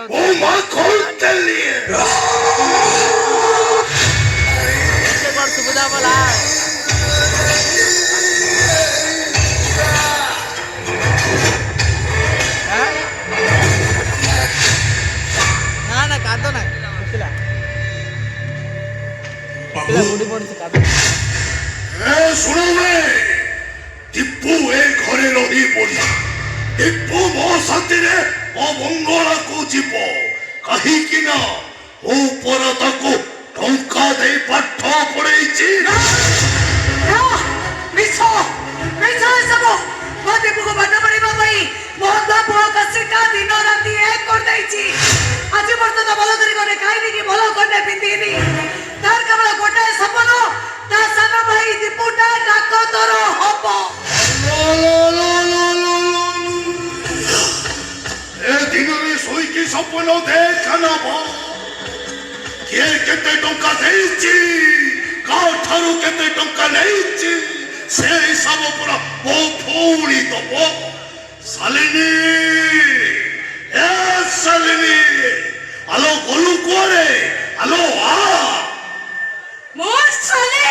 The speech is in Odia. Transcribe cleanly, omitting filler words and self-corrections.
ଓ ମା ଖୋଲତେଲି ଏତେ ବଡ଼ ସୁବିଧା ବୋଲା ନା ନା କାଦ ନାହିଁ ବୁଝିଲା ପିଲା ବୁଡ଼ି ପଡ଼ିଛି କାଦ ଶୁଣ ଟିପୁ ଏ ଘରେ ରହିବନି ଟିପୁ ମୋ ସାଥିରେ ମୋ ମଙ୍ଗଳାକୁ ଯିବ କାହିଁକି ନା ମୁଁ ପର ତାକୁ ଟଙ୍କା ଦେଇ ପାଠ ପଢେଇଛି ଦୀପକୁ ପାଠ ପଢିବା ପାଇଁ ମହନ୍ତ ପୁଅ କସିକା ଦିନ ରାତି ଏକ କରିଦେଇଛି ଆଜି ପର୍ଯ୍ୟନ୍ତ ଭଲ କରି ଗଲେ ଖାଇନି କି ଭଲ ଖଣ୍ଡେ ପିନ୍ଧିନି ତାର କେବଳ ଗୋଟାଏ ସପନ ତା ସାନ ଭାଇ ଦୀପୁଟା ଡାକତର ହବ ଏ ଦିନରେ ଶୋଇକି ସପନ ଦେଖ ନବ କିଏ କେତେ ଟଙ୍କା ଦେଇଛି କାଠାରୁ କେତେ ଟଙ୍କା ନେଇଛି ସେ ହିସାବ ପୁରା ମୋ ଭଉଣୀ ଦବ ଶାଲିନୀ ଏ ଶାଲିନୀ ଆଲୋ ଗଲୁ କୁଆଡେ ଆଲୋ ମୋ ଶାଲି